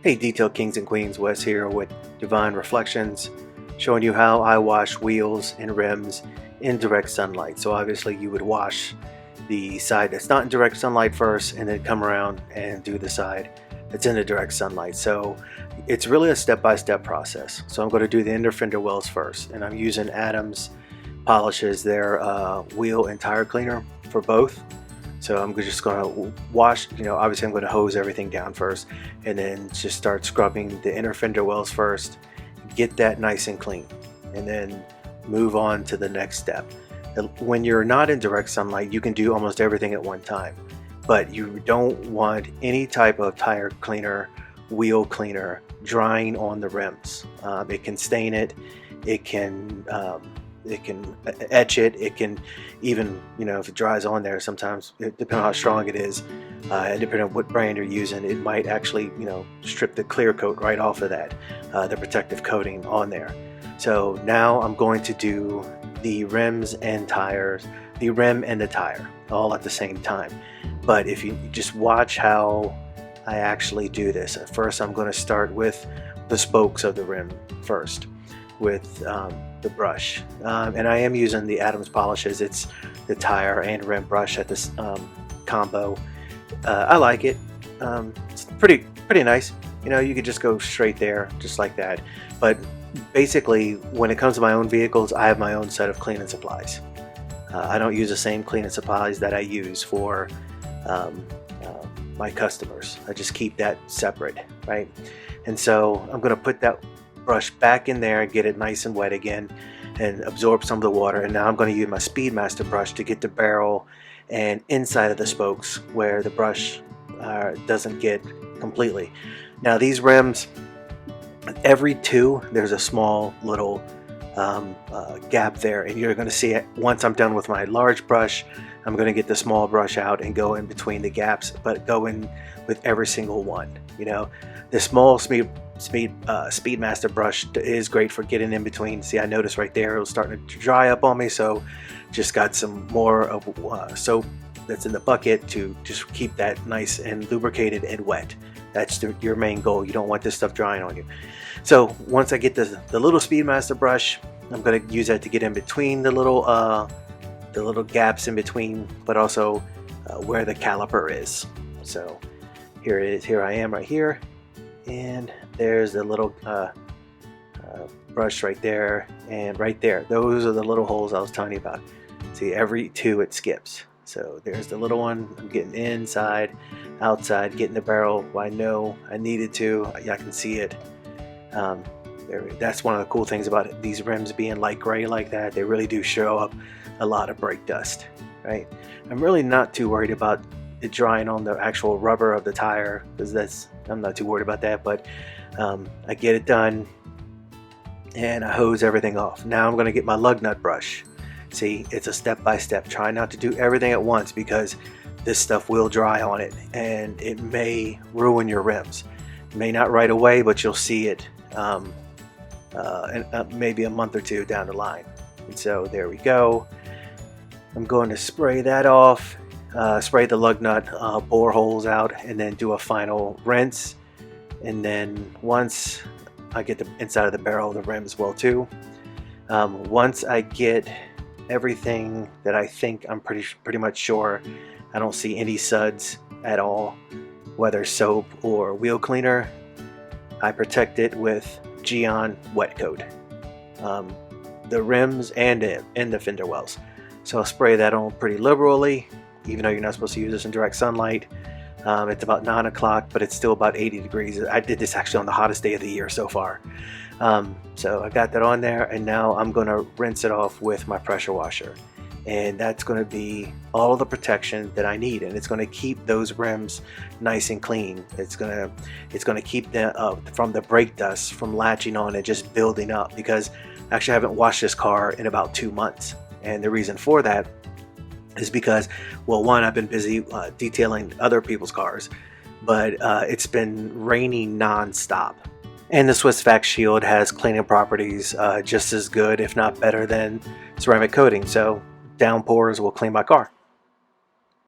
Hey Detail Kings and Queens, Wes here with Divine Reflections, showing you how I wash wheels and rims in direct sunlight. So obviously you would wash the side that's not in direct sunlight first and then come around and do the side that's in the direct sunlight. So it's really a step-by-step process. So I'm going to do the inner fender wells first, and I'm using Adams Polishes, their wheel and tire cleaner for both. So I'm just going to wash, obviously I'm going to hose everything down first and then just start scrubbing the inner fender wells first, get that nice and clean, and then move on to the next step. When you're not in direct sunlight, you can do almost everything at one time, but you don't want any type of tire cleaner, wheel cleaner drying on the rims. It can stain it, it can etch it, it can even, if it dries on there, sometimes depending on how strong it is, and depending on what brand you're using, it might actually strip the clear coat right off of that, the protective coating on there. So now I'm going to do the rims and tires, the rim and the tire all at the same time. But if you just watch how I actually do this, at first I'm going to start with the spokes of the rim first with the brush, and I am using the Adams Polishes. It's the tire and rim brush at this combo. I like it. It's pretty nice. You could just go straight there just like that, but basically when it comes to my own vehicles, I have my own set of cleaning supplies. I don't use the same cleaning supplies that I use for my customers. I just keep that separate, right? And so I'm going to put that brush back in there, get it nice and wet again, and absorb some of the water. And now I'm going to use my Speedmaster brush to get the barrel and inside of the spokes where the brush doesn't get completely. Now these rims, every two, there's a small little gap there, and you're going to see it once I'm done with my large brush. I'm going to get the small brush out and go in between the gaps, but go in with every single one. The small Speedmaster brush is great for getting in between. See, I noticed right there it was starting to dry up on me, so just got some more of soap that's in the bucket to just keep that nice and lubricated and wet. That's your main goal. You don't want this stuff drying on you. So once I get the little Speedmaster brush, I'm going to use that to get in between the little gaps in between, but also where the caliper is. So here it is. Here I am right here, and there's the little brush right there and right there. Those are the little holes I was telling you about. See, every two it skips. So there's the little one. I'm getting inside, outside, getting the barrel. I know I needed to. I can see it. That's one of the cool things about it. These rims being light gray like that, they really do show up a lot of brake dust, right? I'm really not too worried about it drying on the actual rubber of the tire, because I'm not too worried about that. But I get it done and I hose everything off. Now I'm going to get my lug nut brush. See, it's a step-by-step. Try not to do everything at once, because this stuff will dry on it and it may ruin your rims. It may not right away, but you'll see it maybe a month or two down the line. And so there we go. I'm going to spray that off, spray the lug nut bore holes out, and then do a final rinse. And then once I get the inside of the barrel, the rim as well too. Once I get everything that I think, I'm pretty much sure I don't see any suds at all, whether soap or wheel cleaner, I protect it with Gyeon wet coat, the rims and the fender wells. So I'll spray that on pretty liberally, even though you're not supposed to use this in direct sunlight. It's about 9 o'clock, but it's still about 80 degrees. I did this actually on the hottest day of the year so far. So I got that on there, and now I'm going to rinse it off with my pressure washer. And that's going to be all of the protection that I need, and it's going to keep those rims nice and clean. It's going to keep them from the brake dust from latching on and just building up, because actually I haven't washed this car in about 2 months. And the reason for that is because, well, one, I've been busy detailing other people's cars, but it's been raining non-stop. And the Swiss Vac Shield has cleaning properties just as good, if not better, than ceramic coating. So downpours will clean my car.